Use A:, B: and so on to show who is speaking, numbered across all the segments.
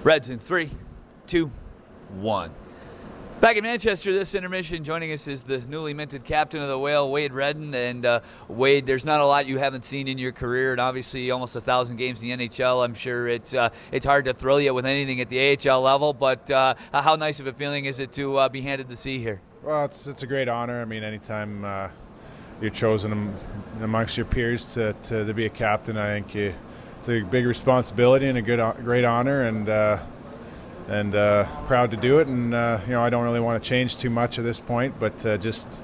A: Reds in 3, 2, 1. Back in Manchester, this intermission, joining us is the newly minted captain of the Whale, Wade Redden. And Wade, there's not a lot you haven't seen in your career, and obviously almost 1,000 games in the NHL. I'm sure it's hard to thrill you with anything at the AHL level, but how nice of a feeling is it to be handed the C here?
B: Well, it's a great honor. I mean, anytime you're chosen amongst your peers to be a captain, I think it's a big responsibility and a great honor, and proud to do it. And I don't really want to change too much at this point, but just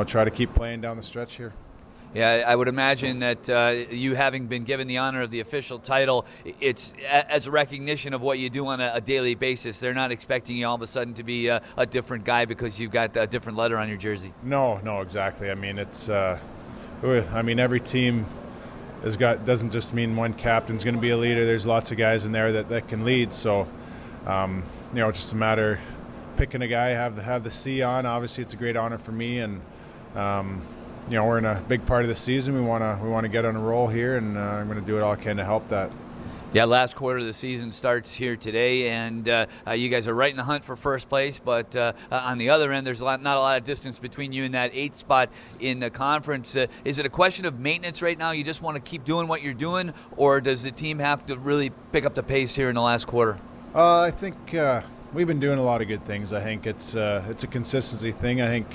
B: try to keep playing down the stretch here.
A: Yeah, I would imagine that you having been given the honor of the official title, it's as a recognition of what you do on a daily basis. They're not expecting you all of a sudden to be a different guy because you've got a different letter on your jersey.
B: No, exactly. I mean, it's every team doesn't just mean one captain's going to be a leader. There's lots of guys in there that can lead. So, just a matter of picking a guy, have the C on. Obviously, it's a great honor for me, and we're in a big part of the season. We want to get on a roll here, and I'm going to do it all I can to help that.
A: Yeah, last quarter of the season starts here today, and you guys are right in the hunt for first place. But on the other end, there's not a lot of distance between you and that 8th spot in the conference. Is it a question of maintenance right now? You just want to keep doing what you're doing, or does the team have to really pick up the pace here in the last quarter?
B: I think we've been doing a lot of good things. I think it's a consistency thing. I think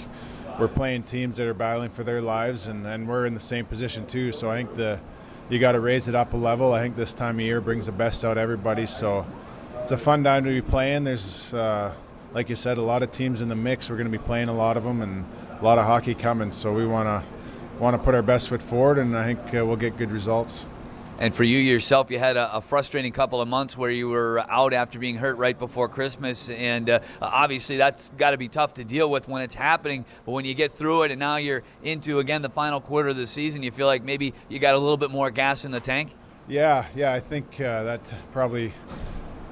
B: we're playing teams that are battling for their lives, and we're in the same position too. So I think you got to raise it up a level. I think this time of year brings the best out of everybody. So it's a fun time to be playing. There's, like you said, a lot of teams in the mix. We're going to be playing a lot of them, and a lot of hockey coming. So we want to put our best foot forward, and I think we'll get good results.
A: And for you yourself, you had a frustrating couple of months where you were out after being hurt right before Christmas, and obviously that's got to be tough to deal with when it's happening. But when you get through it and now you're into, again, the final quarter of the season, you feel like maybe you got a little bit more gas in the tank? Yeah,
B: I think that probably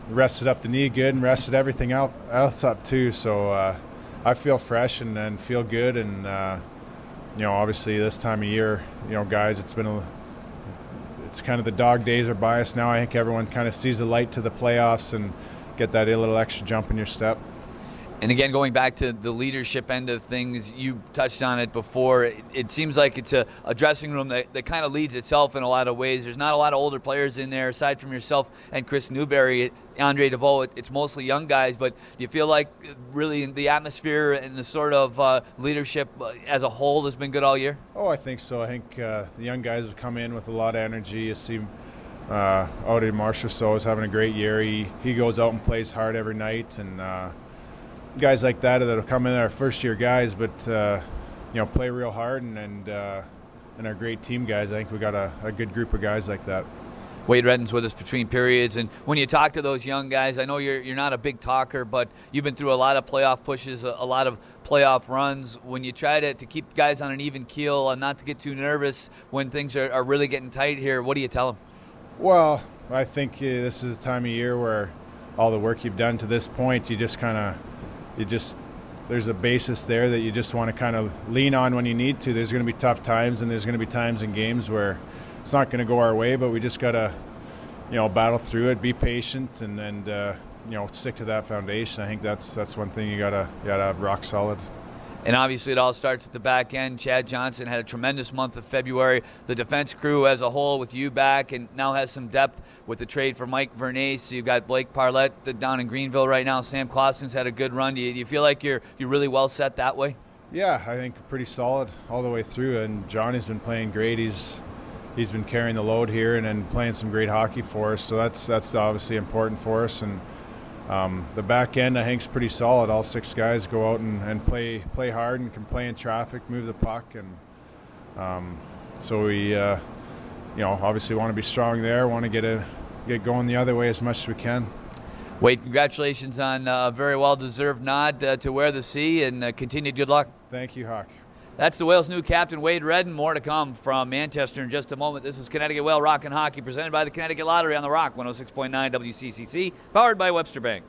B: rested up the knee good and rested everything else up too. So I feel fresh and feel good, and obviously this time of year, guys, it's kind of the dog days are by us now. I think everyone kind of sees the light to the playoffs and get that a little extra jump in your step.
A: And again, going back to the leadership end of things, you touched on it before. It seems like it's a dressing room that kind of leads itself in a lot of ways. There's not a lot of older players in there aside from yourself and Chris Newberry, Andre DeVoe. It's mostly young guys, but do you feel like really the atmosphere and the sort of leadership as a whole has been good all year?
B: Oh, I think so. I think the young guys have come in with a lot of energy. You see Audie Marchessault is having a great year. He goes out and plays hard every night, and guys like that have come in, our first-year guys, but play real hard and are great team guys. I think we got a good group of guys like that.
A: Wade Redden's with us between periods, and when you talk to those young guys, I know you're not a big talker, but you've been through a lot of playoff pushes, a lot of playoff runs. When you try to keep guys on an even keel and not to get too nervous when things are really getting tight here, what do you tell them?
B: Well, I think this is a time of year where all the work you've done to this point, there's a basis there that you just want to kind of lean on when you need to. There's going to be tough times, and there's going to be times in games where it's not going to go our way, but we just got to, battle through it, be patient, and stick to that foundation. I think that's one thing you gotta have rock solid.
A: And obviously it all starts at the back end. Chad Johnson had a tremendous month of February. The defense crew as a whole with you back and now has some depth with the trade for Mike Vernace. You've got Blake Parlett down in Greenville right now. Sam Clausen's had a good run. Do you feel like you're really well set that way?
B: Yeah, I think pretty solid all the way through. And Johnny's been playing great. He's been carrying the load here and playing some great hockey for us. So that's obviously important for us. And the back end, I think, is pretty solid. All 6 guys go out and play hard and can play in traffic, move the puck, and so we, obviously want to be strong there. Want to get going the other way as much as we can.
A: Wade, congratulations on a very well-deserved nod to wear the C, and continued good luck.
B: Thank you, Hawk.
A: That's the Whale's new captain, Wade Redden. More to come from Manchester in just a moment. This is Connecticut Whale Rock and Hockey, presented by the Connecticut Lottery on the Rock 106.9 WCCC, powered by Webster Bank.